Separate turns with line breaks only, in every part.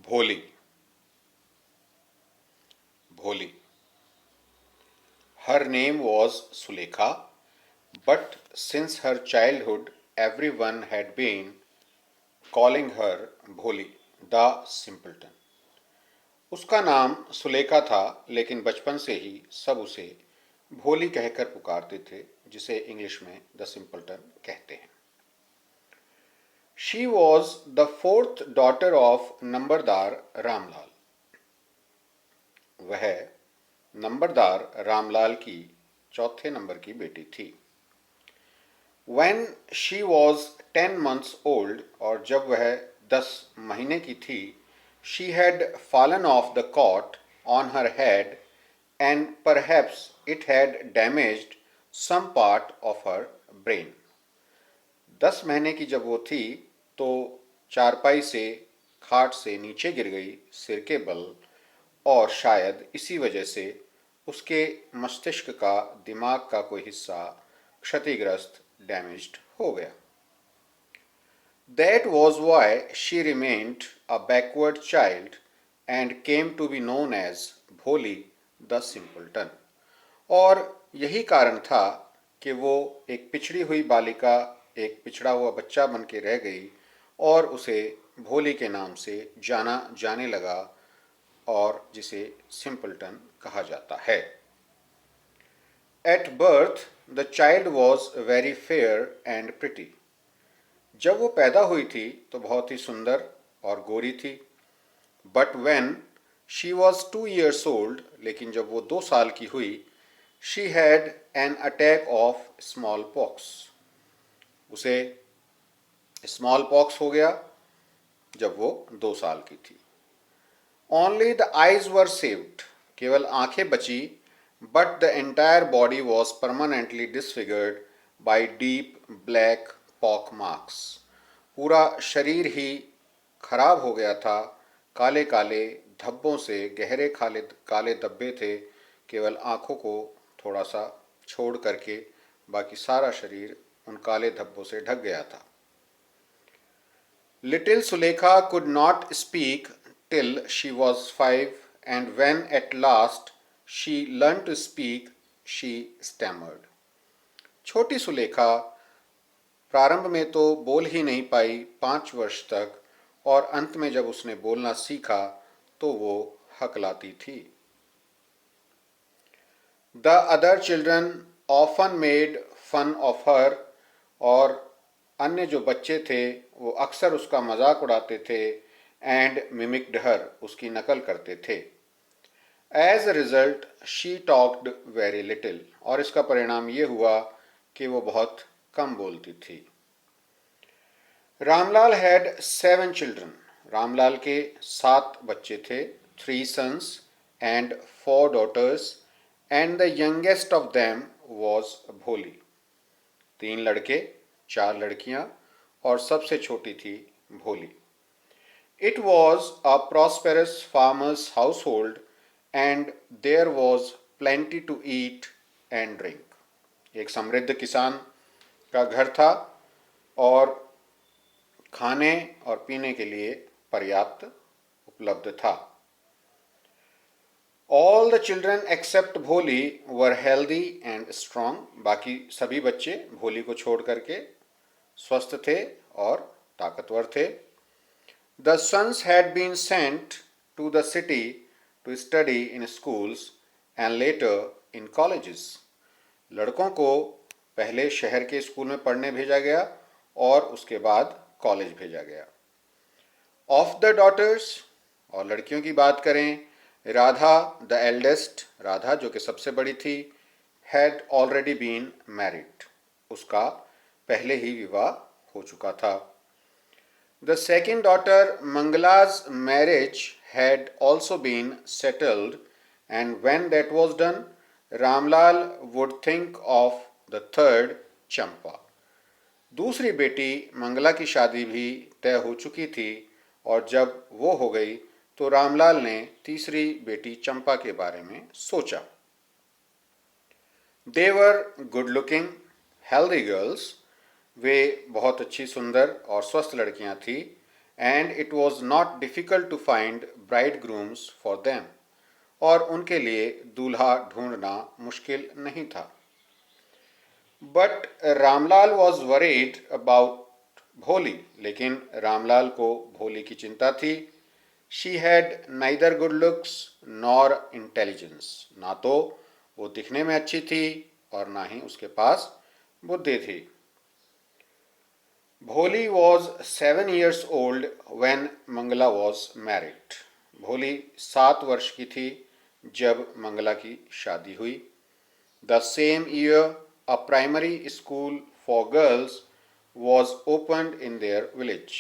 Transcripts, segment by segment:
भोली, भोली. Her name was Sulekha, but since her childhood everyone had been calling her Bholi, the simpleton. उसका नाम सुलेखा था, लेकिन बचपन से ही सब उसे भोली कहकर पुकारते थे, जिसे इंग्लिश में द सिंपल्टन कहते हैं. She was the fourth daughter of numberdar Ramlal. वह नंबरदार रामलाल की चौथे नंबर की बेटी थी. When she was 10 months old, और जब वह 10 महीने की थी, she had fallen off the cot on her head and perhaps it had damaged some part of her brain. 10 महीने की जब वो थी तो चारपाई से खाट से नीचे गिर गई सिर के बल, और शायद इसी वजह से उसके मस्तिष्क का दिमाग का कोई हिस्सा क्षतिग्रस्त डैमेज्ड हो गया. That was why she remained a backward child and came to be known as Bholi the Simpleton. और यही कारण था कि वो एक पिछड़ी हुई बालिका, एक पिछड़ा हुआ बच्चा बन के रह गई और उसे भोली के नाम से जाना जाने लगा, और जिसे सिंपल्टन कहा जाता है. At birth, the child was very fair and pretty. जब वो पैदा हुई थी तो बहुत ही सुंदर और गोरी थी. But when she was 2 years old, लेकिन जब वो 2 साल की हुई, she had an attack of smallpox. उसे smallpox हो गया जब वो 2 साल की थी. Only the eyes were saved. केवल आंखें बची, but the entire body was permanently disfigured by deep black pock marks. पूरा शरीर ही खराब हो गया था. काले काले धब्बों से गहरे काले काले धब्बे थे. केवल आंखों को थोड़ा सा छोड़ करके बाकी सारा शरीर उन काले धब्बों से ढक गया था. Little Sulekha could not speak till she was 5, and when at last she learned to speak, she stammered. छोटी सुलेखा प्रारंभ में तो बोल ही नहीं पाई 5 वर्ष तक, और अंत में जब उसने बोलना सीखा तो वो हकलाती थी. The other children often made fun of her, और अन्य जो बच्चे थे वो अक्सर उसका मजाक उड़ाते थे. एंड मिमिक्ड हर, उसकी नकल करते थे. As a result she talked very little, और इसका परिणाम ये हुआ कि वो बहुत कम बोलती थी. Ramlal had 7 children. रामलाल के 7 बच्चे थे. 3 sons and 4 daughters, and the youngest of them was भोली. 3 लड़के, 4 लड़कियां, और सबसे छोटी थी भोली. It was a prosperous farmer's household, and there was plenty to eat and drink. एक समृद्ध किसान का घर था और खाने और पीने के लिए पर्याप्त उपलब्ध था. All the children except भोली were healthy and strong. बाकी सभी बच्चे भोली को छोड़ करके स्वस्थ थे और ताकतवर थे. The sons had been sent to the city to study in schools and later in colleges. लड़कों को पहले शहर के स्कूल में पढ़ने भेजा गया और उसके बाद कॉलेज भेजा गया. Of the daughters, और लड़कियों की बात करें, राधा the eldest, राधा जो कि सबसे बड़ी थी, had already been married. उसका पहले ही विवाह हो चुका था. The second daughter Mangala's marriage had also been settled, and when that was done, Ramlal would think of the third Champa. दूसरी बेटी मंगला की शादी भी तय हो चुकी थी, और जब वो हो गई तो रामलाल ने तीसरी बेटी चंपा के बारे में सोचा. They were good looking, healthy girls. वे बहुत अच्छी सुंदर और स्वस्थ लड़कियां थी. and it was not difficult to find bridegrooms for them. और उनके लिए दूल्हा ढूंढना मुश्किल नहीं था. But Ramlal was worried about भोली, लेकिन रामलाल को भोली की चिंता थी. She had neither good looks nor intelligence. ना तो वो दिखने में अच्छी थी और ना ही उसके पास बुद्धि थी. भोली was 7 years old when Mangla was married. भोली 7 वर्ष की थी जब मंगला की शादी हुई. The same year, a primary school for girls was opened in their village.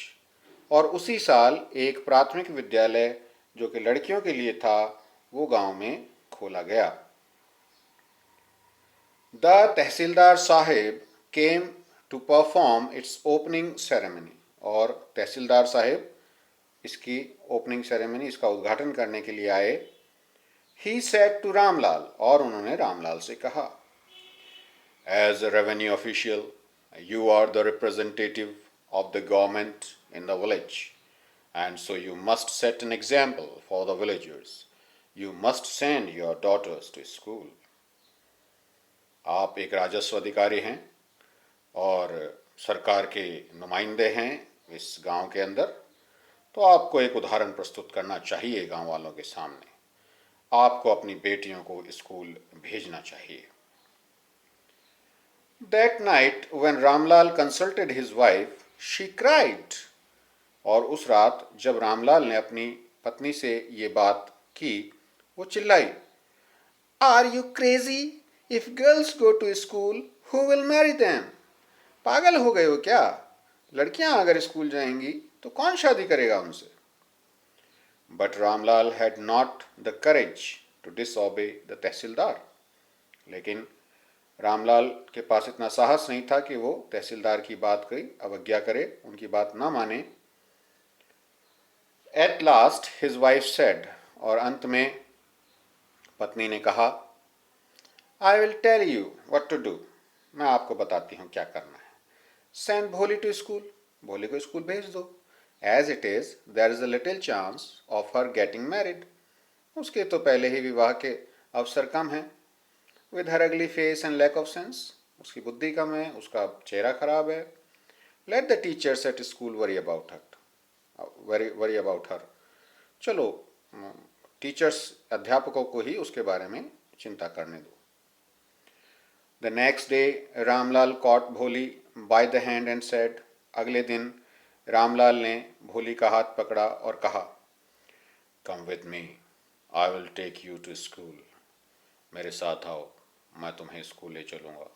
और उसी साल एक प्राथमिक विद्यालय जो कि लड़कियों के लिए था वो गांव में खोला गया. The tehsildar Sahib came to perform its opening ceremony. और तहसीलदार साहिब इसकी ओपनिंग सेरेमनी, इसका उद्घाटन करने के लिए आए. He said to रामलाल, और उन्होंने रामलाल से कहा, As a revenue official, you are the representative of the government in the village, and so you must set an example for the villagers. You must send your daughters to school. आप एक राजस्व अधिकारी हैं और सरकार के नुमाइंदे हैं इस गांव के अंदर, तो आपको एक उदाहरण प्रस्तुत करना चाहिए गांव वालों के सामने. आपको अपनी बेटियों को स्कूल भेजना चाहिए. That night when Ramlal consulted his wife, she cried. और उस रात जब रामलाल ने अपनी पत्नी से ये बात की, वो चिल्लाई. Are you crazy? If girls go to school, who will marry them? पागल हो गए हो क्या? लड़कियां अगर स्कूल जाएंगी तो कौन शादी करेगा उनसे? But Ramlal had not the courage to disobey the तहसीलदार. लेकिन रामलाल के पास इतना साहस नहीं था कि वो तहसीलदार की बात की अवज्ञा करे, उनकी बात ना माने. At last his wife said, और अंत में पत्नी ने कहा, I will tell you what to do. मैं आपको बताती हूँ क्या करना है. Send भोली to school. भोली को स्कूल भेज दो. As it is, there is a little chance of her getting married. उसके तो पहले ही विवाह के अवसर कम हैं. With her ugly face and lack of sense, उसकी बुद्धि कम है, उसका चेहरा खराब है. Let the teachers at school worry about her. Worry about her. चलो टीचर्स, अध्यापकों को ही उसके बारे में चिंता करने दो. The next day, Ramlal caught भोली by the hand and said, अगले दिन रामलाल ने भोली का हाथ पकड़ा और कहा, Come with me, I will take you to school. मेरे साथ आओ, मैं तुम्हें स्कूल ले चलूँगा.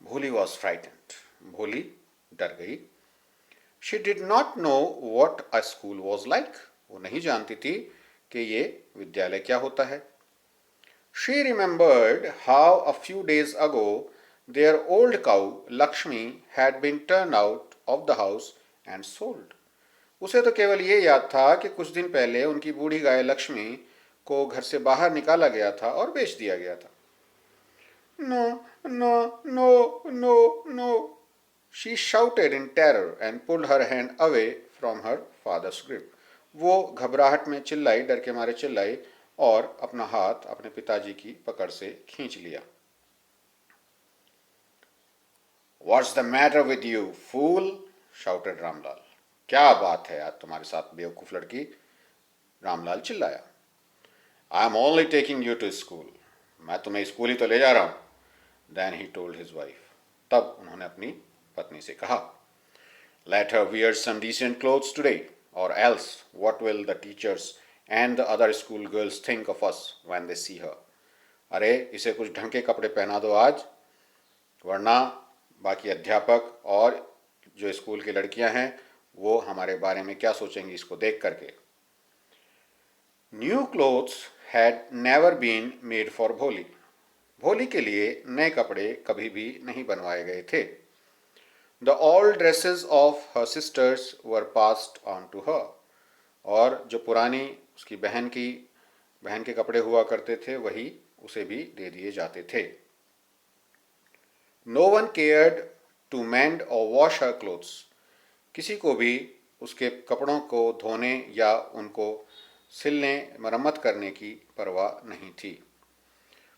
भोली was frightened. भोली डर गई. She did not know what a school was like. वो नहीं जानती थी कि ये विद्यालय क्या होता है. She remembered how a few days ago their old cow Lakshmi had been turned out of the house and sold. उसे तो केवल ये याद था कि कुछ दिन पहले उनकी बूढ़ी गाय लक्ष्मी को घर से बाहर निकाला गया था और बेच दिया गया था. No, no, no, no, no. She shouted in terror and pulled her hand away from her father's grip. वो घबराहट में चिल्लाई, डर के मारे चिल्लाई और अपना हाथ अपने पिताजी की पकड़ से खींच लिया. What's the matter with you, fool? shouted Ramlal. क्या बात है आज तुम्हारे साथ बेवकूफ लड़की? रामलाल चिल्लाया. I am only taking you to school. मैं तुम्हें स्कूल ही तो ले जा रहा हूं. Then he told his wife. तब उन्होंने अपनी पत्नी से कहा, Let her wear some decent clothes today, or else what will the teachers and the other school girls think of us when they see her? अरे इसे कुछ ढंग के कपड़े पहना दो आज, वरना बाकी अध्यापक और जो स्कूल की लड़कियां हैं वो हमारे बारे में क्या सोचेंगी इसको देख करके. New clothes had never been made for भोली. भोली के लिए नए कपड़े कभी भी नहीं बनवाए गए थे. The old dresses of her sisters were passed on to her. और जो पुरानी उसकी बहन के कपड़े हुआ करते थे वही उसे भी दे दिए जाते थे. No one cared to mend or wash her clothes. किसी को भी उसके कपड़ों को धोने या उनको सिलने मरम्मत करने की परवाह नहीं थी।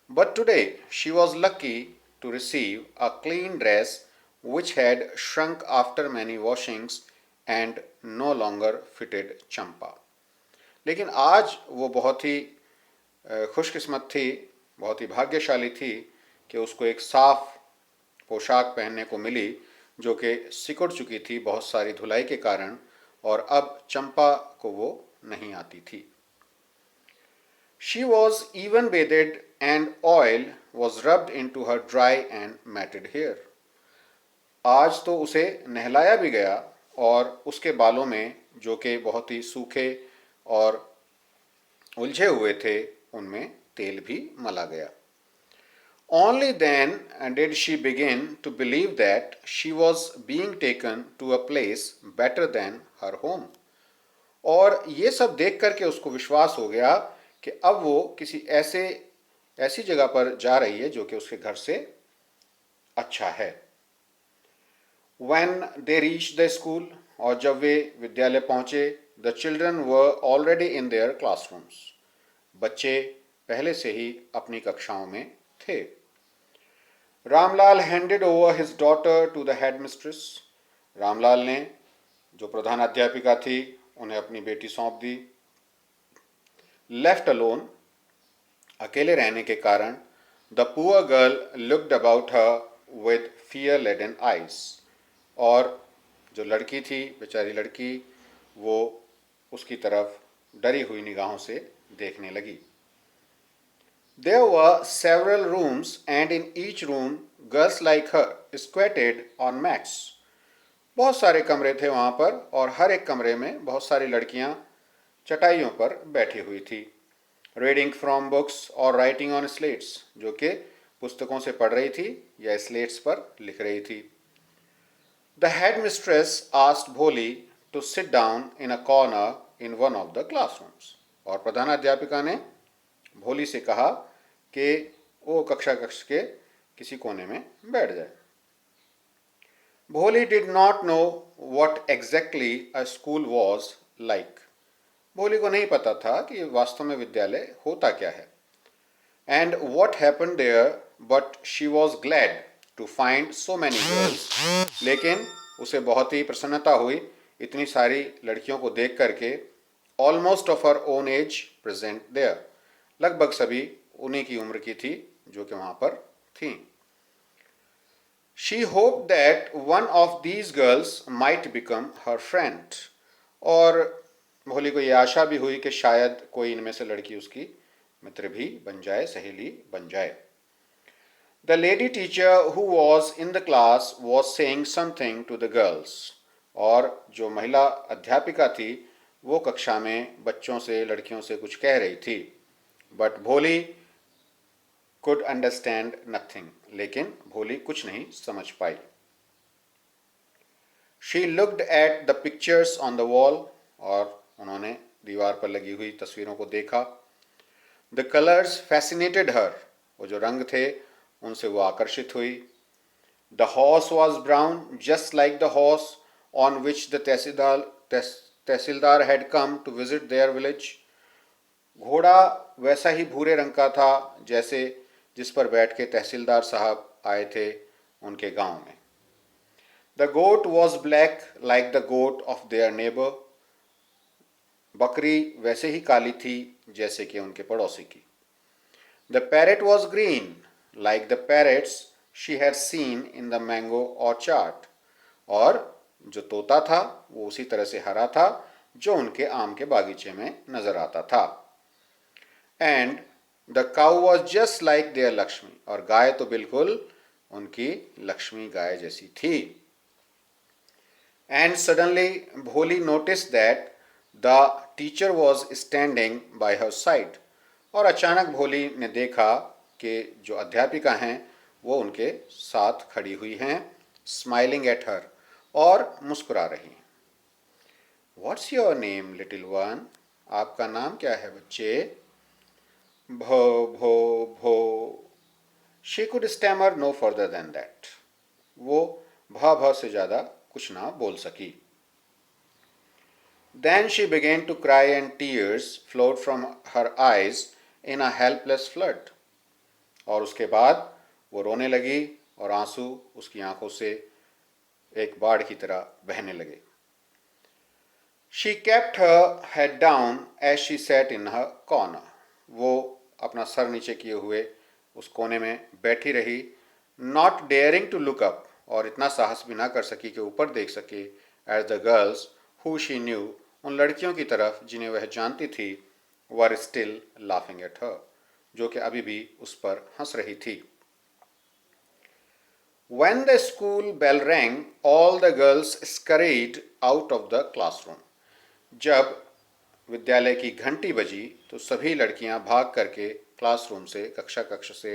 But today she was lucky to receive a clean dress which had shrunk after many washings and no longer fitted Champa. लेकिन आज वो बहुत ही खुशकिस्मत थी, बहुत ही भाग्यशाली थी कि उसको एक साफ पोशाक पहनने को मिली जो कि सिकुड़ चुकी थी बहुत सारी धुलाई के कारण, और अब चंपा को वो नहीं आती थी। She was even bathed and oil was rubbed into her dry and matted hair. आज तो उसे नहलाया भी गया और उसके बालों में जो कि बहुत ही सूखे और उलझे हुए थे उनमें तेल भी मला गया। Only then did she begin to believe that she was being taken to a place better than her home. और ये सब देख करके उसको विश्वास हो गया कि अब वो किसी ऐसी जगह पर जा रही है जो कि उसके घर से अच्छा है। When they reached the school, और जब वे विद्यालय पहुंचे, the children were already in their classrooms. बच्चे पहले से ही अपनी कक्षाओं में थे। Ramlal handed over his daughter to the headmistress. Ramlal ने, जो प्रधान अध्यापिका थी, उन्हें अपनी बेटी सौंप दी। Left alone, अकेले रहने के कारण, the poor girl looked about her with fear-laden eyes. और जो लड़की थी, बेचारी लड़की, वो उसकी तरफ डरी हुई निगाहों से देखने लगी। There were several rooms and in each room girls like her squatted on mats. बहुत सारे कमरे थे वहाँ पर और हर एक कमरे में बहुत सारी लड़कियाँ चटाइयों पर बैठी हुई थी। रीडिंग फ्रॉम बुक्स और राइटिंग ऑन स्लेट्स, जो कि पुस्तकों से पढ़ रही थी या स्लेट्स पर लिख रही थी। The headmistress asked Bholi to sit down in a corner in one of the classrooms. और प्रधानाध्यापिका ने भोली से कहा कि वो कक्ष के किसी कोने में बैठ जाए। भोली did not know what exactly a school was like. भोली को नहीं पता था कि वास्तव में विद्यालय होता क्या है। And what happen there, but she was glad to find so many girls. लेकिन उसे बहुत ही प्रसन्नता हुई इतनी सारी लड़कियों को देख करके, almost of her own age present there. लगभग सभी उन्हीं की उम्र की थी जो कि वहाँ पर थीं। She hope that one of these girls might become her friend. और भोली को यह आशा भी हुई कि शायद कोई इनमें से लड़की उसकी मित्र भी बन जाए, सहेली बन जाए। The lady teacher who was in the class was saying something to the girls. और जो महिला अध्यापिका थी वो कक्षा में बच्चों से, लड़कियों से कुछ कह रही थी। बट भोली कुड अंडरस्टैंड नथिंग। लेकिन भोली कुछ नहीं समझ पाई। She looked at the pictures on the wall. और उन्होंने दीवार पर लगी हुई तस्वीरों को देखा। The colours fascinated her. वो जो रंग थे उनसे वो आकर्षित हुई। The horse was brown just like the horse on which the tahsildar had come to visit their village. घोड़ा वैसा ही भूरे रंग का था जैसे जिस पर बैठ के तहसीलदार साहब आए थे उनके गांव में। The goat was black like the goat of their neighbour. बकरी वैसे ही काली थी जैसे कि उनके पड़ोसी की। The parrot was green like the parrots she had seen in the mango orchard. और जो तोता था वो उसी तरह से हरा था जो उनके आम के बागीचे में नजर आता था। And the cow was just like their Lakshmi. और गाय तो बिल्कुल उनकी लक्ष्मी गाय जैसी थी। And suddenly Bholi notice that the teacher was standing by her side. और अचानक भोली ने देखा कि जो अध्यापिका हैं वो उनके साथ खड़ी हुई हैं, स्माइलिंग एट हर, और मुस्कुरा रही हैं। What's your name little one. आपका नाम क्या है बच्चे। भो भो भो। She could stammer no further than that. वो भा भा से ज़्यादा कुछ ना बोल सकी। Then she began to cry and tears flowed from her eyes in a helpless flood. और उसके बाद वो रोने लगी और आंसू उसकी आंखों से एक बाढ़ की तरह बहने लगे. She kept her head down as she sat in her corner. वो अपना सर नीचे किए हुए उस कोने में बैठी रही, not daring to look up, और इतना साहस भी ना कर सकी कि ऊपर देख सके, as the girls who she knew, उन लड़कियों की तरफ जिन्हें वह जानती थी, were still laughing at her, जो कि अभी भी उस पर हंस रही थी. When the school bell rang, all the girls scurried out of the classroom. जब विद्यालय की घंटी बजी तो सभी लड़कियां भाग करके क्लासरूम से कक्षा कक्ष से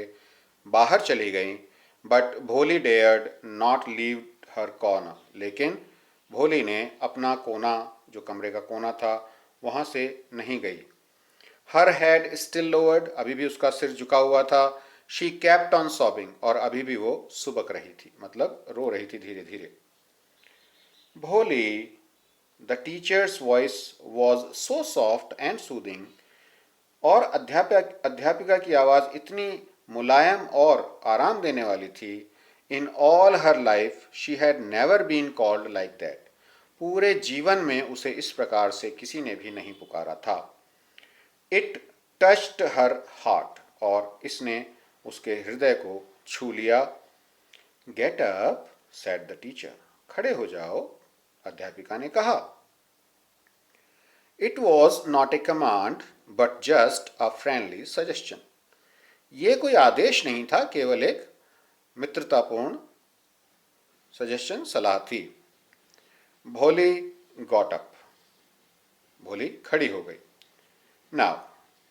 बाहर चली गईं. बट भोली dared not leave her corner, लेकिन भोली ने अपना कोना, जो कमरे का कोना था, वहां से नहीं गई. हर हेड स्टिल लोअर्ड, अभी भी उसका सिर झुका हुआ था. शी केप्ट ऑन सॉबिंग, और अभी भी वो सुबक रही थी, मतलब रो रही थी धीरे धीरे. भोली, the teachers voice was so soft and soothing, और अध्यापिका की आवाज़ इतनी मुलायम और आराम देने वाली थी. In all her life she had never been called like that, पूरे जीवन में उसे इस प्रकार से किसी ने भी नहीं पुकारा था. इट टच्ड हर हार्ट, और इसने उसके हृदय को छू लिया. Get up said the teacher, खड़े हो जाओ, अध्यापिका ने कहा. It was not a command but just a friendly suggestion, ये कोई आदेश नहीं था, केवल एक मित्रतापूर्ण सजेशन, सलाह थी. भोली गॉट अप, भोली खड़ी हो गई. Now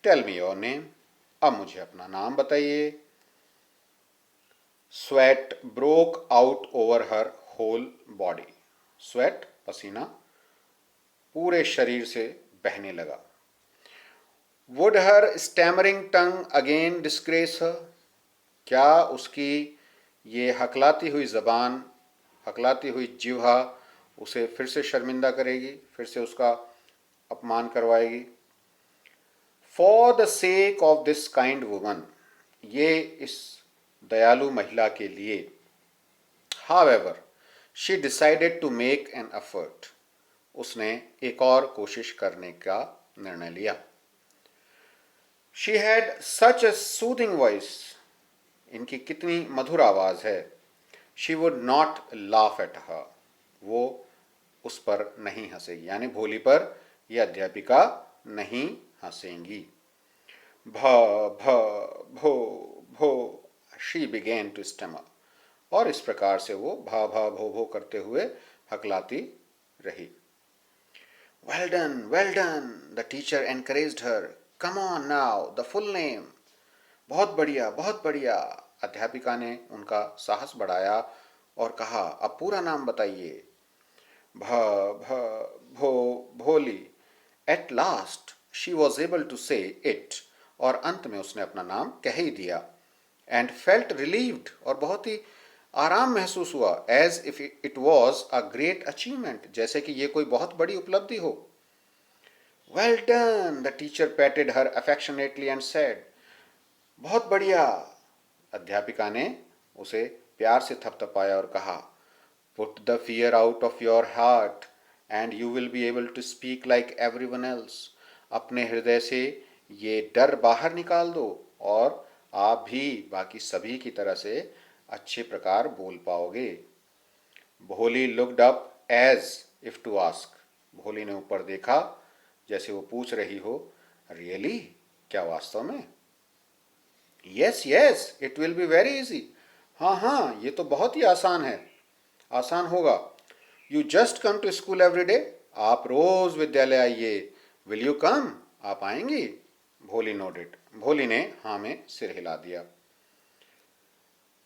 tell me your name, अब मुझे अपना नाम बताइए. Sweat broke out over her whole body, sweat पसीना पूरे शरीर से बहने लगा. Would her stammering tongue again disgrace her, क्या उसकी ये हकलाती हुई जबान, हकलाती हुई जिह्वा उसे फिर से शर्मिंदा करेगी, फिर से उसका अपमान करवाएगी. For the sake of this kind woman, ये इस दयालु महिला के लिए. However she decided to make an effort, उसने एक और कोशिश करने का निर्णय लिया. She had such a soothing voice, इनकी कितनी मधुर आवाज है. She would not laugh at her, वो उस पर नहीं हंसेगी, यानी भोली पर यह अध्यापिका नहीं हंसेंगी. भ भ भो भो, शी बिगेन टू स्टमर, और इस प्रकार से वो भा भा भो भो करते हुए हकलाती रही. Well done, the teacher encouraged her. Come on now, the full name. बहुत बढ़िया, अध्यापिका ने उनका साहस बढ़ाया और कहा, अब पूरा नाम बताइए. भ भ भो Bholi. At last she was able to say it, और अंत में उसने अपना नाम कह ही दिया. एंड फेल्ट रिलीव्ड, और बहुत ही आराम महसूस हुआ. As if it was a great achievement, जैसे कि ये कोई बहुत बड़ी उपलब्धि हो. Well done, the teacher patted her affectionately and said. बहुत बढ़िया, अध्यापिका ने उसे प्यार से थपथपाया और कहा, put the fear out of your heart and you will be able to speak like everyone else. अपने हृदय से ये डर बाहर निकाल दो और आप भी बाकी सभी की तरह से अच्छे प्रकार बोल पाओगे. Bholi looked up as if to ask, Bholi ने ऊपर देखा जैसे वो पूछ रही हो, रियली, क्या वास्तव में? Yes yes, it will be very easy, हाँ हाँ, ये तो बहुत ही आसान है, आसान होगा. You just come to school every day, आप रोज विद्यालय आइए. विल यू कम, आप आएंगी? भोली नोडेड, भोली ने हाँ में सिर हिला दिया.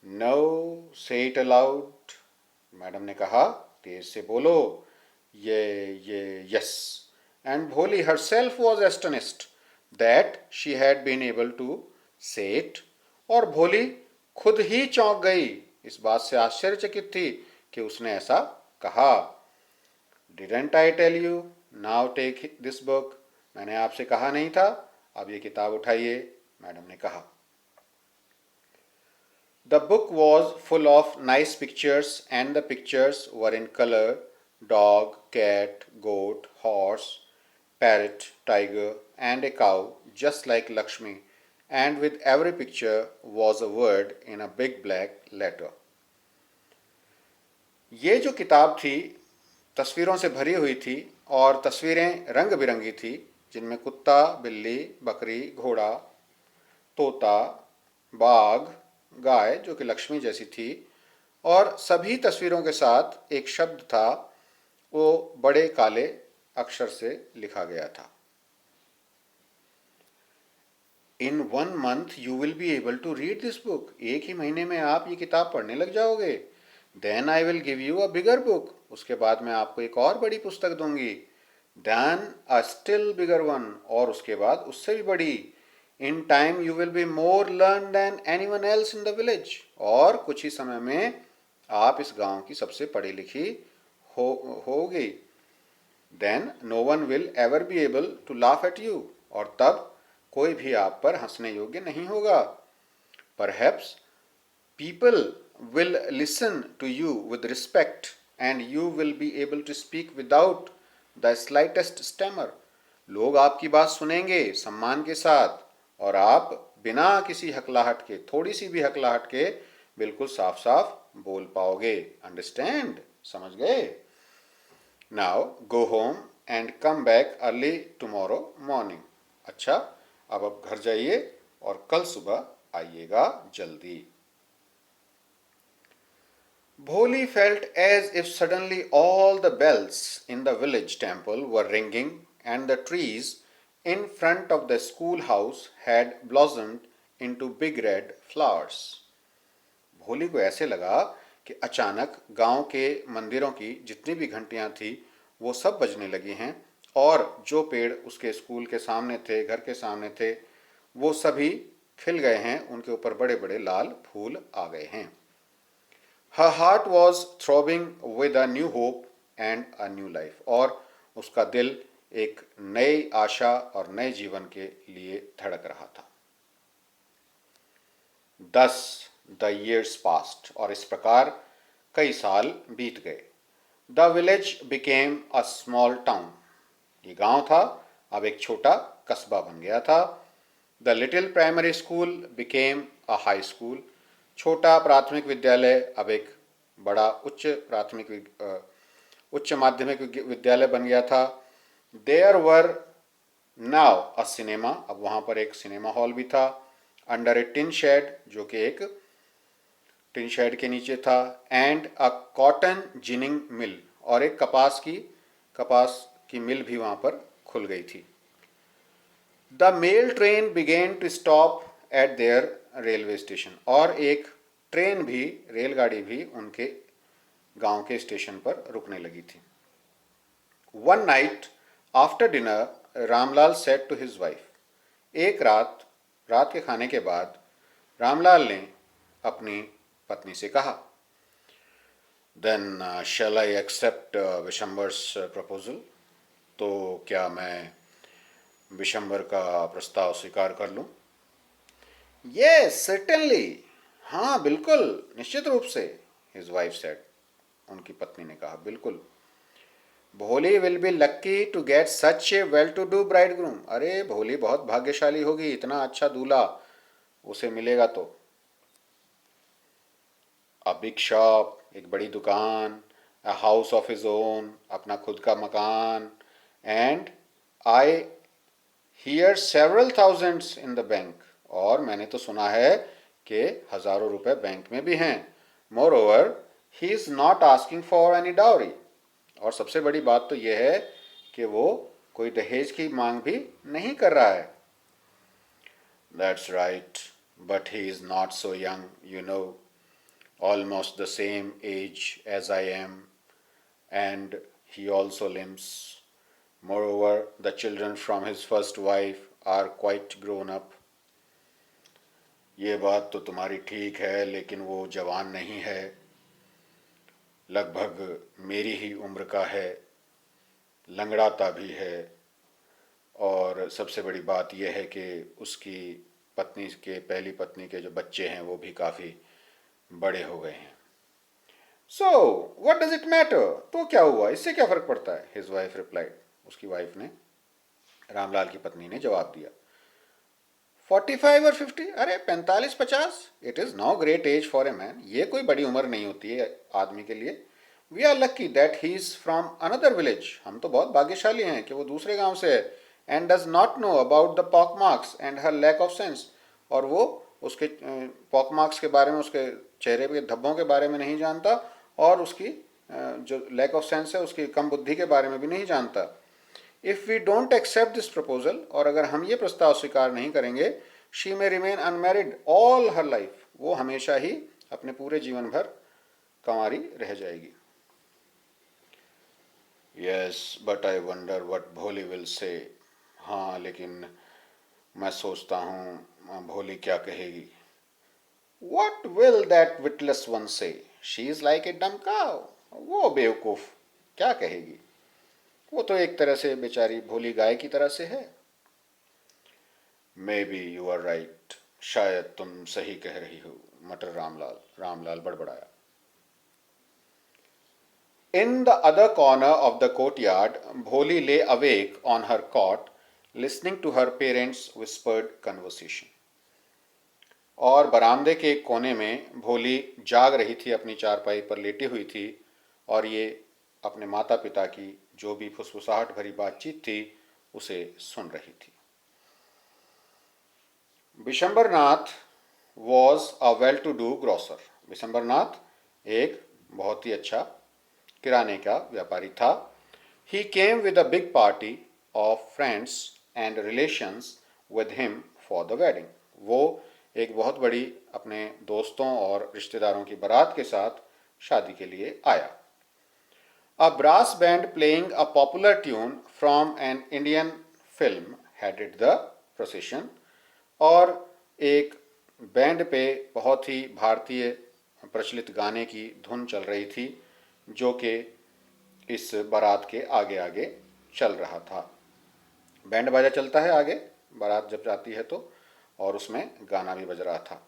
नो, से इट अलाउड, मैडम ने कहा, तेज से बोलो. ये यस. एंड भोली herself was astonished that she had been able to say it, और भोली खुद ही चौंक गई, इस बात से आश्चर्यचकित थी कि उसने ऐसा कहा. Didn't I tell you, now take this book, मैंने आपसे कहा नहीं था, अब ये किताब उठाइए, मैडम ने कहा। The book was full of nice pictures, and the pictures were in color: dog, cat, goat, horse, parrot, tiger, and a cow, just like Lakshmi. And with every picture was a word in a big black letter. ये जो किताब थी तस्वीरों से भरी हुई थी, और तस्वीरें रंग बिरंगी थी, जिनमें कुत्ता, बिल्ली, बकरी, घोड़ा, तोता, बाघ, गाय जो कि लक्ष्मी जैसी थी, और सभी तस्वीरों के साथ एक शब्द था, वो बड़े काले अक्षर से लिखा गया था। In 1 month you will be able to read this book, एक ही महीने में आप ये किताब पढ़ने लग जाओगे। Then I will give you a bigger book, उसके बाद मैं आपको एक और बड़ी पुस्तक दूंगी। Then a still bigger one, और उसके बाद उससे भी बड़ी। In time you will be more learn than anyone else in the village, और कुछ ही समय में आप इस गांव की सबसे पढ़ी लिखी होगी। Then no one will ever be able to laugh at you, और तब कोई भी आप पर हंसने योग्य नहीं होगा। Perhaps people will listen to you with respect, and you will be able to speak without the slightest stammer. लोग आपकी बात सुनेंगे सम्मान के साथ, और आप बिना किसी हकलाहट के, थोड़ी सी भी हकलाहट के, बिल्कुल साफ साफ बोल पाओगे। अंडरस्टैंड, समझ गए? Now go home and come back early tomorrow morning. अच्छा, अब आप घर जाइए और कल सुबह आइएगा जल्दी। Bholi felt as if suddenly all the bells in the village temple were ringing, and the trees in front of the schoolhouse had blossomed into big red flowers. भोली को ऐसे लगा कि अचानक गांव के मंदिरों की जितनी भी घंटियां थी वो सब बजने लगी हैं, और जो पेड़ उसके स्कूल के सामने थे, घर के सामने थे, वो सभी खिल गए हैं, उनके ऊपर बड़े बड़े लाल फूल आ गए हैं। Her heart was throbbing with a new hope and a new life, और उसका दिल एक नई आशा और नए जीवन के लिए धड़क रहा था। Thus the years passed, और इस प्रकार कई साल बीत गए। The village became a small town, ये गांव था अब एक छोटा कस्बा बन गया था। The little primary school became a high school, छोटा प्राथमिक विद्यालय अब एक बड़ा उच्च माध्यमिक विद्यालय बन गया था। There were now a cinema, अब वहाँ पर एक सिनेमा हॉल भी था। अंडर ए टिन शेड, जो कि एक टिन शेड के नीचे था। एंड अ कॉटन जिनिंग मिल, और एक कपास की मिल भी वहाँ पर खुल गई थी। The mail train began to stop at their railway station, और एक ट्रेन भी, रेलगाड़ी भी उनके गांव के स्टेशन पर रुकने लगी थी। One night after dinner Ramlal said to his wife, एक रात के खाने के बाद रामलाल ने अपनी पत्नी से कहा, then shall I accept Bishamber's proposal, तो क्या मैं विशंबर का प्रस्ताव स्वीकार कर लूं? यस सर्टेनली, हाँ बिल्कुल, निश्चित रूप से, हिज वाइफ सेड, उनकी पत्नी ने कहा, बिल्कुल। Bholi will be lucky to get such a well to do bridegroom, अरे भोली बहुत भाग्यशाली होगी, इतना अच्छा दूल्हा उसे मिलेगा तो। अ बिग शॉप, एक बड़ी दुकान। A house of his own, अपना खुद का मकान। And I hear several thousands in the bank, और मैंने तो सुना है कि हजारों रुपए बैंक में भी हैं। More over he is not asking for any dowry, और सबसे बड़ी बात तो यह है कि वो कोई दहेज की मांग भी नहीं कर रहा है। That's right, but he is not so young, you know, almost the same age as I am, and he also limps. Moreover, the children from his first wife are quite grown up. ये बात तो तुम्हारी ठीक है, लेकिन वो जवान नहीं है, लगभग मेरी ही उम्र का है। लंगड़ाता भी है, और सबसे बड़ी बात यह है कि उसकी पहली पत्नी के जो बच्चे हैं वो भी काफ़ी बड़े हो गए हैं। So what does it matter, तो क्या हुआ, इससे क्या फर्क पड़ता है, हिज वाइफ रिप्लाइड, उसकी वाइफ ने, रामलाल की पत्नी ने जवाब दिया। 45 और 50, अरे 45 50, it is no great age for a man, ये कोई बड़ी उम्र नहीं होती है आदमी के लिए। We are lucky that he is from another village, हम तो बहुत भाग्यशाली हैं कि वो दूसरे गांव से है। And does not know about the pock marks and her lack of sense, और वो उसके पॉक मार्क्स के बारे में, उसके चेहरे के धब्बों के बारे में नहीं जानता, और उसकी जो लैक ऑफ सेंस है, उसकी कम बुद्धि के बारे में भी नहीं जानता। If we don't accept this proposal, और अगर हम ये प्रस्ताव स्वीकार नहीं करेंगे, she may remain unmarried all her life, वो हमेशा ही अपने पूरे जीवन भर कंवारी रह जाएगी। Yes but I wonder what भोली विल से, हाँ लेकिन मैं सोचता हूँ भोली क्या कहेगी। What will that witless one से, शी इज लाइक ए डम काउ, वो बेवकूफ क्या कहेगी, वो तो एक तरह से बेचारी भोली गाय की तरह से है। Maybe you are right, शायद तुम सही कह रही हो, मटर Ramlal, Ramlal बड़बड़ाया। In the other corner of the courtyard, Bholi lay awake on her cot, listening to her parents' whispered conversation. और बरामदे के एक कोने में भोली जाग रही थी, अपनी चारपाई पर लेटी हुई थी, और ये अपने माता पिता की जो भी फुसफुसाहट भरी बातचीत थी उसे सुन रही थी। Bishambernath was a well to do grocer, Bishambernath एक बहुत ही अच्छा किराने का व्यापारी था। He came with a big party of friends and relations with him for the wedding, वो एक बहुत बड़ी अपने दोस्तों और रिश्तेदारों की बारात के साथ शादी के लिए आया। A brass band playing a popular tune from an Indian film headed the procession, और एक बैंड पे बहुत ही भारतीय प्रचलित गाने की धुन चल रही थी जो कि इस बारात के आगे आगे चल रहा था। बैंड बाजा चलता है आगे बारात जब जाती है तो, और उसमें गाना भी बज रहा था।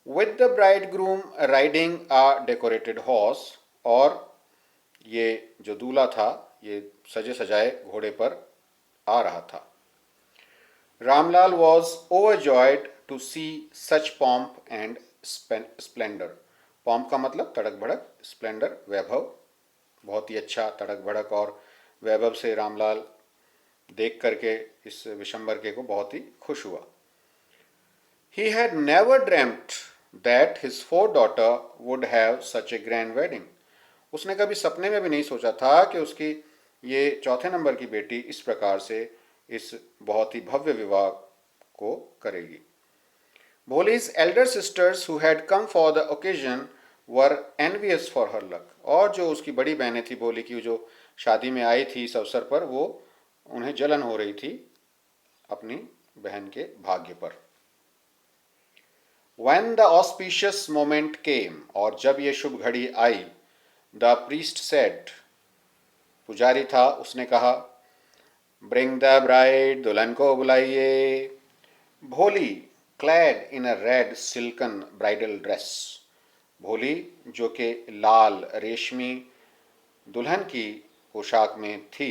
With the bride groom riding a decorated horse, और ये जो दूल्हा था ये सजे सजाए घोड़े पर आ रहा था। Ramlal was overjoyed to see such pomp and splendour, pomp का मतलब तड़क भड़क, स्प्लेंडर वैभव, बहुत ही अच्छा तड़क भड़क और वैभव से रामलाल देख करके इस विशंबर के को बहुत ही खुश हुआ। He had never dreamt that his four daughter would have such A grand wedding, उसने कभी सपने में भी नहीं सोचा था कि उसकी ये चौथे नंबर की बेटी इस प्रकार से इस बहुत ही भव्य विवाह को करेगी। Bholi's elder sisters who had come for the occasion were envious for her luck, और जो उसकी बड़ी बहनें थी भोली की जो शादी में आई थी इस अवसर पर, वो उन्हें जलन हो रही थी अपनी बहन के भाग्य पर। When the auspicious moment came, और जब ये शुभ घड़ी आई, the priest said, पुजारी था उसने कहा, Bring the bride, दुल्हन को बुलाइए। भोली clad in a red silken bridal dress, भोली जो कि लाल रेशमी दुल्हन की पोशाक में थी,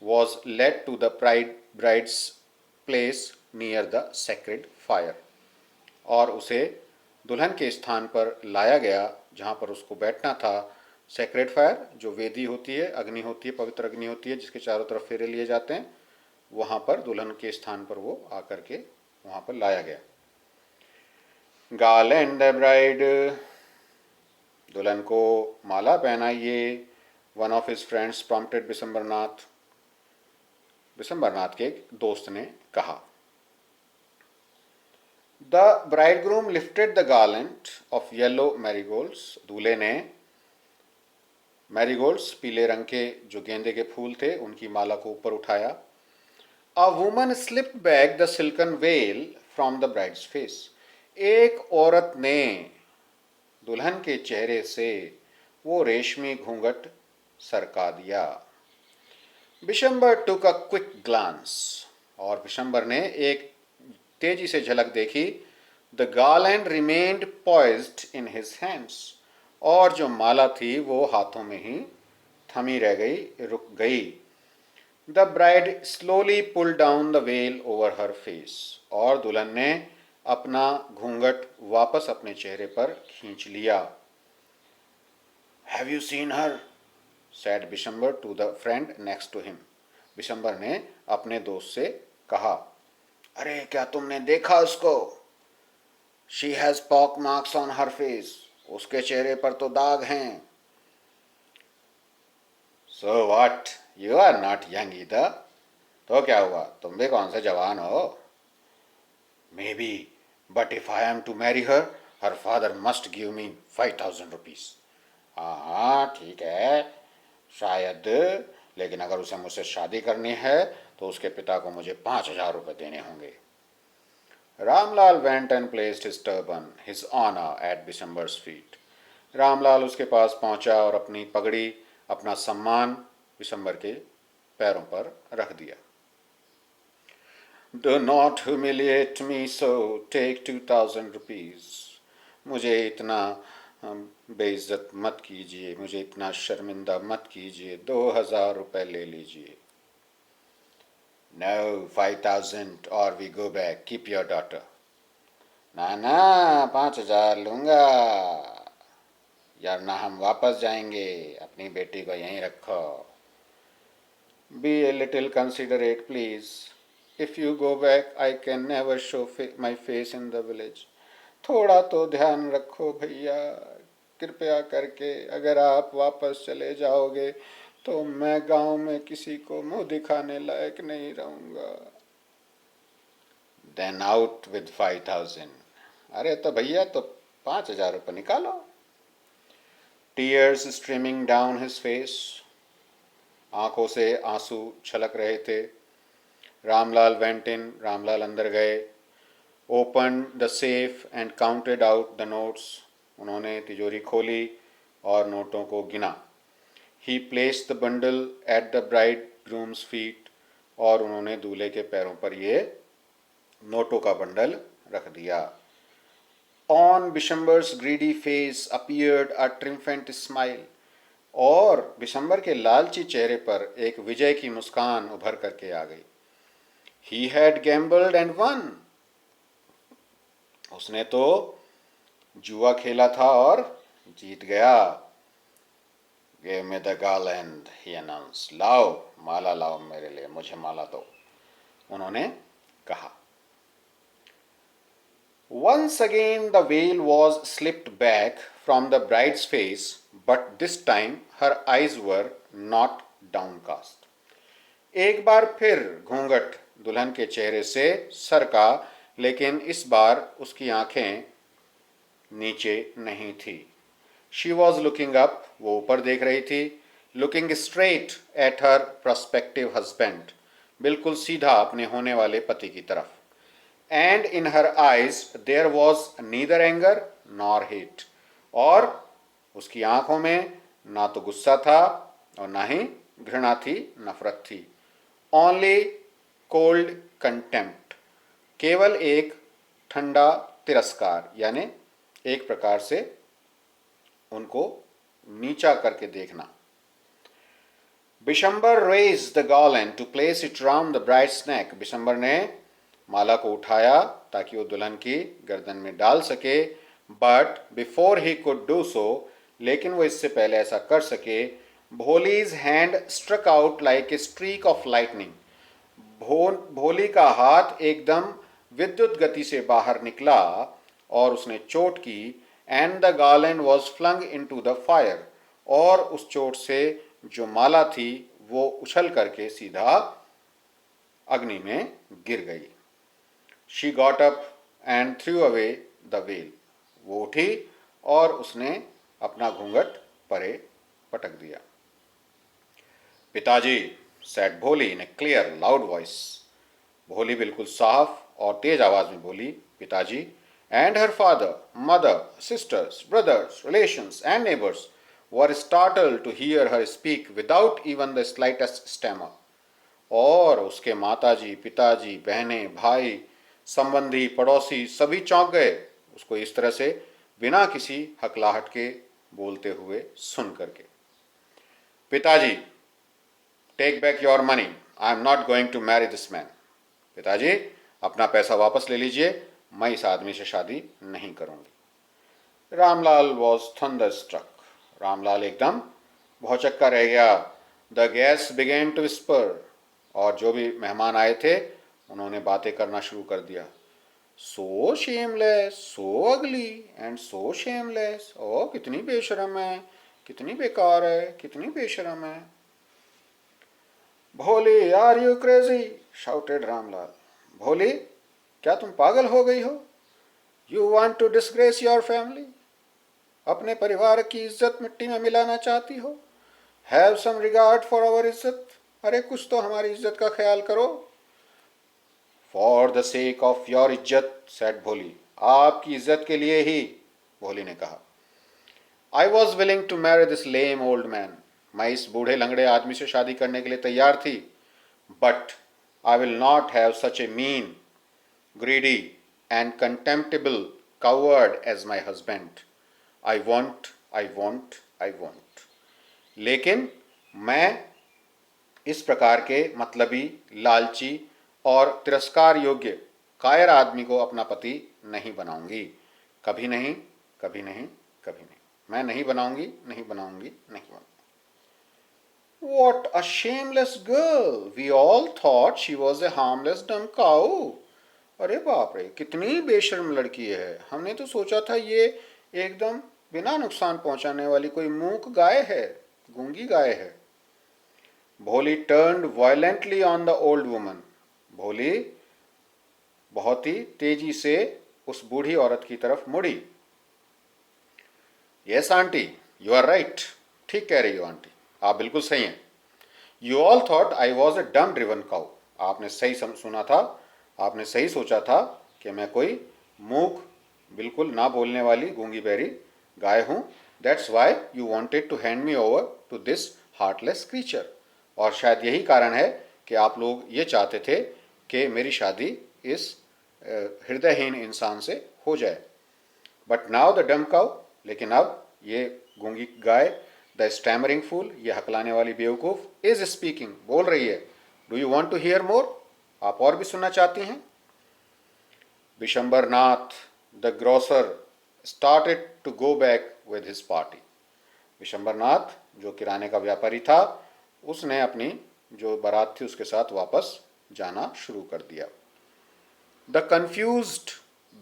was led to the bride's place near the sacred fire, और उसे दुल्हन के स्थान पर लाया गया जहाँ पर उसको बैठना था। सेक्रेड फायर जो वेदी होती है, अग्नि होती है, पवित्र अग्नि होती है जिसके चारों तरफ फेरे लिए जाते हैं, वहाँ पर दुल्हन के स्थान पर वो आकर के वहाँ पर लाया गया। गार्लैंड द ब्राइड, दुल्हन को माला पहनाइए। One of his friends prompted Bishambernath, Bishambernath के एक दोस्त ने कहा। The bridegroom lifted the garland of yellow marigolds, दूल्हे ने मैरीगोल्ड्स पीले रंग के जो गेंदे के फूल थे उनकी माला को ऊपर उठाया। A woman slipped back the silken well from the brides face, एक औरत ने दुल्हन के चेहरे से वो रेशमी घूंघट सरका दिया। बिशंबर टुक अ क्विक ग्लांस, और बिशंबर ने एक तेजी से झलक देखी. The garland remained poised in his hands, और जो माला थी वो हाथों में ही थमी रह गई, रुक गई. The bride slowly pull down the veil over her face, और दुल्हन ने अपना घूंघट वापस अपने चेहरे पर खींच लिया. Have you seen her, said Bishamber to the friend next to him. Bishamber ने अपने दोस्त से कहा, अरे क्या तुमने देखा उसको? She has pock marks on her face, उसके चेहरे पर तो दाग हैं. So what, you are not young either, तो क्या हुआ, तुम भी कौन से जवान हो? Maybe, but if I am to marry her, her father must give me 5,000 rupees. हाँ हाँ ठीक है, शायद, लेकिन अगर उसे मुझसे शादी करनी है तो उसके पिता को मुझे 5,000 रुपये देने होंगे. Ramlal went and placed his turban, his honour at Bishamber's feet. Ramlal उसके पास पहुंचा और अपनी पगड़ी, अपना सम्मान बिशंबर के पैरों पर रख दिया. Do not humiliate me so, take 2,000 rupees. मुझे इतना बेइज्जत मत कीजिए, मुझे इतना शर्मिंदा मत कीजिए, 2,000 रुपये ले लीजिए. No, 5,000 or we go back. Keep your daughter. ना ना, 5,000 लूंगा, यार ना, हम वापस जाएंगे, अपनी बेटी को यहीं रखो. Be a little considerate, please. If you go back, I can never show my face in the village. थोड़ा तो ध्यान रखो भैया, कृपया करके. अगर आप वापस चले जाओगे तो मैं गांव में किसी को मुंह दिखाने लायक नहीं रहूंगा. Then out with 5,000. अरे तो भैया, तो 5,000 रुपये निकालो. Tears streaming down his face. आंखों से आंसू छलक रहे थे. Ramlal went in. रामलाल अंदर गए. Opened the safe and counted out the notes. उन्होंने तिजोरी खोली और नोटों को गिना. He placed the bundle at the bridegroom's feet. और उन्होंने दूल्हे के पैरों पर ये नोटों का बंडल रख दिया. On बिशंबर्स greedy face appeared a triumphant smile. और बिशंबर के लालची चेहरे पर एक विजय की मुस्कान उभर करके आ गई. He had gambled and won. उसने तो जुआ खेला था और जीत गया. Give me the garland, he announced. लाओ, माला लाओ मेरे लिए, मुझे माला दो, उन्होंने कहा. Once again the veil was slipped back from the bride's face, but this time her eyes were not downcast. एक बार फिर घूंघट दुल्हन के चेहरे से सरका, लेकिन इस बार उसकी आंखें नीचे नहीं थी. She was looking up, वो ऊपर देख रही थी. Looking straight at her prospective husband, बिल्कुल सीधा अपने होने वाले पति की तरफ. And in her eyes there was neither anger nor hate. और उसकी आंखों में ना तो गुस्सा था और ना ही घृणा थी, नफरत थी. Only cold contempt, केवल एक ठंडा तिरस्कार, यानी एक प्रकार से उनको नीचा करके देखना. Bishamber raised the garland to place it round the bride's neck. Bishamber ने माला को उठाया ताकि वो दुल्हन की गर्दन में डाल सके. But before he could do so, लेकिन वो इससे पहले ऐसा कर सके, Bholi's hand struck out like a streak of lightning. Bholi का हाथ एकदम विद्युत गति से बाहर निकला और उसने चोट की. And the garland was flung into the fire. और उस चोट से जो माला थी वो उछल करके सीधा अग्नि में गिर गई. She got up and through away the well. वो उठी और उसने अपना घूंघट परे पटक दिया. पिताजी, सेड भोली इन ए क्लियर लाउड वॉइस. भोली बिल्कुल साफ और तेज आवाज में बोली, पिताजी. And her father, mother, sisters, brothers, relations, and neighbors were startled to hear her speak without even the slightest stammer. और उसके माताजी, पिताजी, बहनें, भाई, संबंधी, पड़ोसी सभी चौंक गए उसको इस तरह से बिना किसी हकलाहट के बोलते हुए सुन करके। पिताजी, take back your money, I am not going to marry this man. पिताजी, अपना पैसा वापस ले लीजिए, मैं इस आदमी से शादी नहीं करूंगी। Ramlal was thunderstruck. Ramlal एकदम भौचक्का रह गया। The guest began to whisper. और जो भी मेहमान आए थे उन्होंने बातें करना शुरू कर दिया। सो शेमलेस, सो अगली एंड सो शेमलेस। ओ कितनी बेशरम है, कितनी बेकार है, कितनी बेशरम है। Bholi, are you crazy, shouted Ramlal. Bholi, क्या तुम पागल हो गई हो? You want to disgrace your family, अपने परिवार की इज्जत मिट्टी में मिलाना चाहती हो? Have some regard for our izzat, अरे कुछ तो हमारी इज्जत का ख्याल करो। For the sake of your izzat, said Bholi, आपकी इज्जत के लिए ही, भोली ने कहा। I was willing to marry this lame old man, मैं इस बूढ़े लंगड़े आदमी से शादी करने के लिए तैयार थी। But I will not have such a mean, greedy and contemptible coward as my husband. I want, I want, I want. लेकिन मैं इस प्रकार के मतलबी, लालची और तिरस्कार योग्य कायर आदमी को अपना पति नहीं बनाऊंगी। कभी नहीं, कभी नहीं, कभी नहीं। मैं नहीं बनाऊंगी, नहीं बनाऊंगी, नहीं बनाऊंगी। What a shameless girl! We all thought she was a harmless dumb cow. अरे बाप रे, कितनी बेशर्म लड़की है। हमने तो सोचा था ये एकदम बिना नुकसान पहुंचाने वाली कोई मूक गाय है, गूंगी गाय है। भोली turned violently on the old woman. भोली बहुत ही तेजी से उस बूढ़ी औरत की तरफ मुड़ी। Yes aunty, you are right, ठीक कह रही हो आंटी, आप बिल्कुल सही हैं। You all thought I was a dumb driven cow, आपने सही सुना था, आपने सही सोचा था कि मैं कोई मूक, बिल्कुल ना बोलने वाली गूंगी बहरी गाय हूँ। That's why you wanted to hand me over to this heartless creature, और शायद यही कारण है कि आप लोग ये चाहते थे कि मेरी शादी इस हृदयहीन इंसान से हो जाए। बट नाउ द डम काउ, लेकिन अब ये गूंगी गाय, द स्टैमरिंग फूल, ये हकलाने वाली बेवकूफ़, इज स्पीकिंग, बोल रही है। Do you want to hear more, आप और भी सुनना चाहती हैं? Bishambernath the grocer started to go back with his party. Bishambernath जो किराने का व्यापारी था, उसने अपनी जो बारात थी उसके साथ वापस जाना शुरू कर दिया। The confused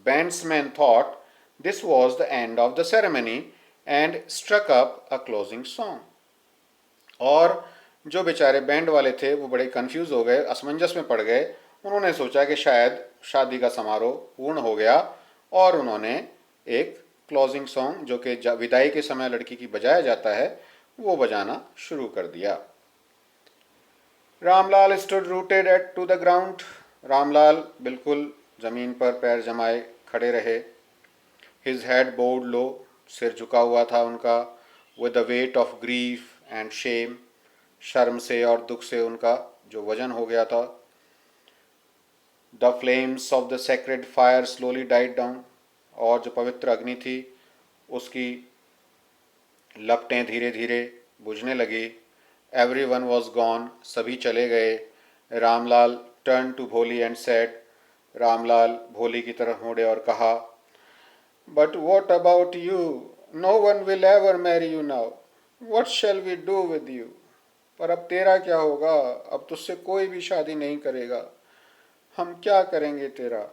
bandsman thought this was the end of the ceremony and struck up a closing song. और जो बेचारे बैंड वाले थे वो बड़े कंफ्यूज हो गए, असमंजस में पड़ गए। उन्होंने सोचा कि शायद शादी का समारोह पूर्ण हो गया, और उन्होंने एक क्लोजिंग सॉन्ग जो कि विदाई के समय लड़की की बजाया जाता है वो बजाना शुरू कर दिया। Ramlal stood rooted at to the ground. Ramlal बिल्कुल जमीन पर पैर जमाए खड़े रहे। हिज हेड बोर्ड लो, सिर झुका हुआ था उनका। With the weight of grief and Shem, शर्म से और दुख से उनका जो वजन हो गया था। The flames of the sacred fire slowly died down, और जो पवित्र अग्नि थी उसकी लपटें धीरे धीरे बुझने लगी। एवरी वन वॉज गॉन, सभी चले गए। Ramlal turn to Bholi and said, Ramlal Bholi की तरफ मुड़े और कहा, but what about you, no one will ever marry you now, what shall we do with you, पर अब तेरा क्या होगा, अब तुझसे कोई भी शादी नहीं करेगा, हम क्या करेंगे तेरा।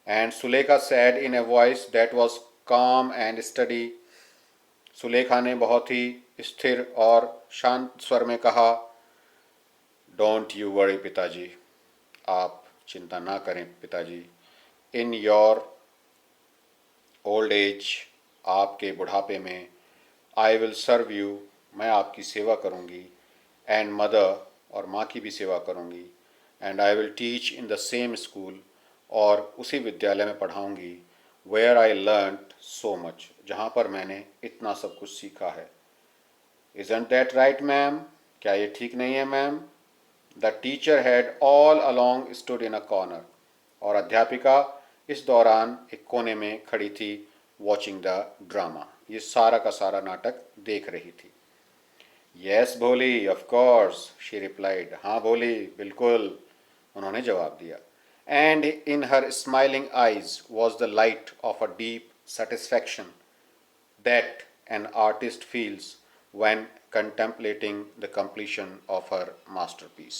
And Sulekha sad in a voice that was काम एंड स्टडी। सुलेखा ने बहुत ही स्थिर और शांत स्वर में कहा, डोंट यू वरी पिताजी, आप चिंता ना करें पिताजी। इन योर ओल्ड एज, आपके बुढ़ापे में, आई विल सर्व यू, मैं आपकी सेवा करूंगी। एंड मदर, और माँ की भी सेवा करूंगी। And I will teach in the same school, और उसी विद्यालय में पढ़ाऊंगी। Where I learned so much, जहाँ पर मैंने इतना सब कुछ सीखा है। इजंट दैट राइट मैम, क्या ये ठीक नहीं है ma'am? The teacher had all along stood in a corner, और अध्यापिका इस दौरान एक कोने में खड़ी थी, वॉचिंग द ड्रामा, ये सारा का सारा नाटक देख रही थी। यस भोली, ऑफ कोर्स, शी रिप्लाइड, हाँ भोली, बिल्कुल, उन्होंने जवाब दिया। And in her smiling eyes was the light of a deep satisfaction that an artist feels when contemplating the completion of her masterpiece.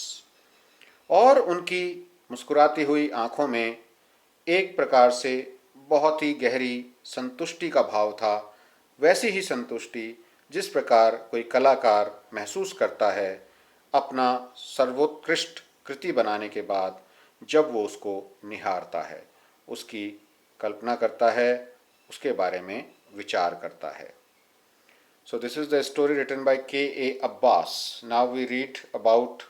और उनकी मुस्कुराती हुई आंखों में एक प्रकार से बहुत ही गहरी संतुष्टि का भाव था, वैसी ही संतुष्टि जिस प्रकार कोई कलाकार महसूस करता है अपना सर्वोत्कृष्ट कृति बनाने के बाद, जब वो उसको निहारता है, उसकी कल्पना करता है, उसके बारे में विचार करता है। So this is the story written by K.A. Abbas. Now we read about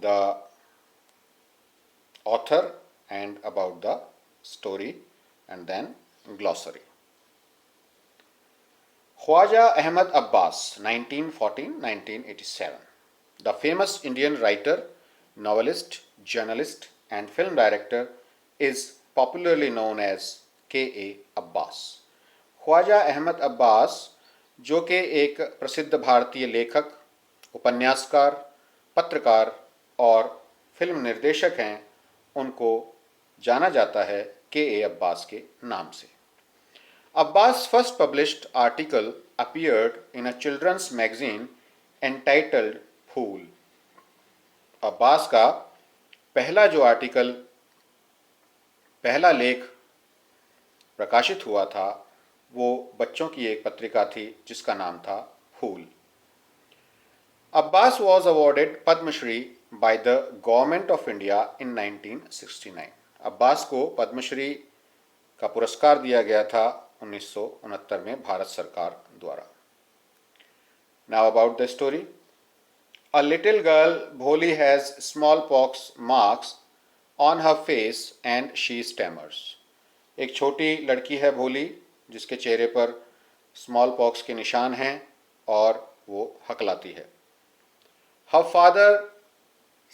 the author and about the story and then glossary. Khwaja Ahmad Abbas, 1914-1987. The famous Indian writer, novelist, journalist and film director is popularly known as K.A. Abbas. Khwaja Ahmad Abbas, जो कि एक प्रसिद्ध भारतीय लेखक, उपन्यासकार, पत्रकार और film निर्देशक हैं, उनको जाना जाता है के ए अब्बास के नाम से। Abbas first published article appeared in a children's magazine entitled Phool. Abbas का पहला जो आर्टिकल, पहला लेख प्रकाशित हुआ था, वो बच्चों की एक पत्रिका थी जिसका नाम था Phool. Abbas was awarded Padmashri by the government of India in 1969। Abbas को पद्मश्री का पुरस्कार दिया गया था 1969 में भारत सरकार द्वारा। Now about the story. A little girl Bholi has smallpox marks on her face and she stammers. एक छोटी लड़की है भोली, जिसके चेहरे पर स्मॉल पॉक्स के निशान हैं और वो हकलाती है। Her father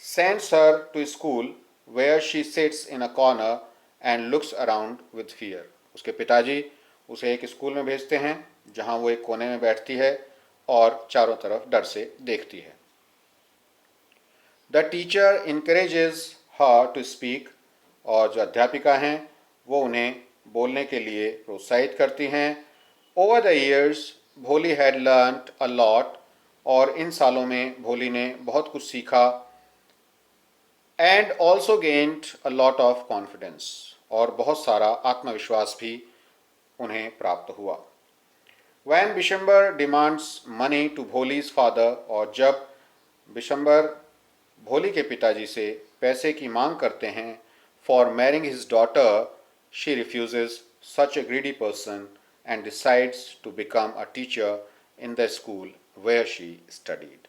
sends her to school where she sits in a corner and looks around with fear. उसके पिताजी उसे एक स्कूल में भेजते हैं जहां वो एक कोने में बैठती है और चारों तरफ डर से देखती है। The teacher encourages her to speak, और जो अध्यापिका हैं वो उन्हें बोलने के लिए प्रोत्साहित करती हैं। Over the years Bholi had learned a lot, और इन सालों में भोली ने बहुत कुछ सीखा। And also gained a lot of confidence, और बहुत सारा आत्मविश्वास भी उन्हें प्राप्त हुआ। When Bishamber demands money to Bholi's father, और जब बिशंबर भोली के पिताजी से पैसे की मांग करते हैं for marrying his daughter, she refuses such a greedy person and decides to become a teacher in the school where she studied.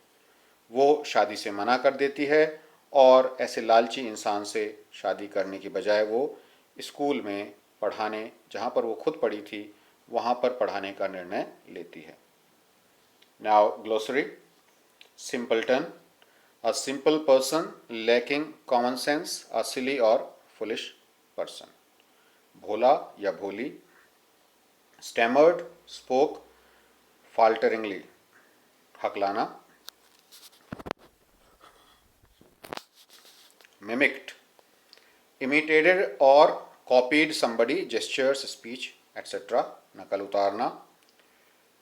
वो शादी से मना कर देती है और ऐसे लालची इंसान से शादी करने की बजाय वो स्कूल में पढ़ाने, जहाँ पर वो खुद पढ़ी थी, वहाँ पर पढ़ाने का निर्णय लेती है। Now glossary. Simpleton, a simple person lacking common sense, a silly or foolish person. Bhola या भोली। स्टैमर्ड, स्पोक फाल्टरिंगली, हकलाना। मिमिक्ड, इमिटेटेड और copied somebody, gestures, speech etcetera, नकल उतारना।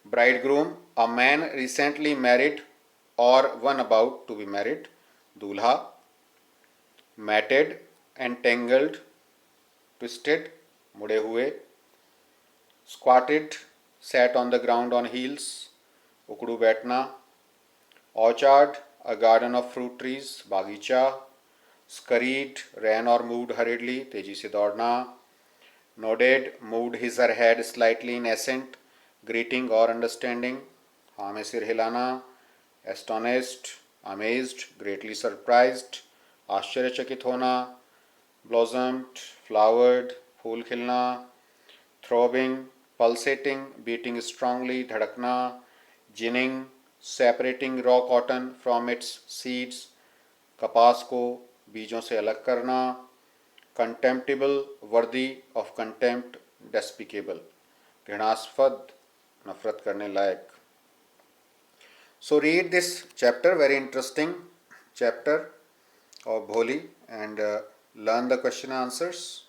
Bridegroom, a man recently married और one about to be married, दूल्हा। Matted, entangled, twisted, मुड़े हुए। Squatted, sat on the ground on heels, उकड़ू बैठना। Orchard, a garden of fruit trees, बागीचा। Scurried, ran और मूव्ड हरिडली, तेजी से दौड़ना। Nodded, moved his her head slightly in assent, greeting और अंडरस्टैंडिंग, हाँ में सिर हिलाना। एस्टोनिस्ड, अमेज्ड, ग्रेटली सरप्राइज्ड, आश्चर्यचकित होना। ब्लॉसम्ड, फ्लावर्ड, फूल खिलना। थ्रोबिंग, पल्सेटिंग, बीटिंग स्ट्रांगली, धड़कना। Ginning, separating raw cotton from its seeds, कपास को बीजों से अलग करना, कंटेम्प्टिबल, वर्दी ऑफ कंटेम्प्ट, डेस्पिकेबल, घृणास्पद, नफरत करने लायक. So read this chapter, very interesting chapter of Bholi, and learn the question answers.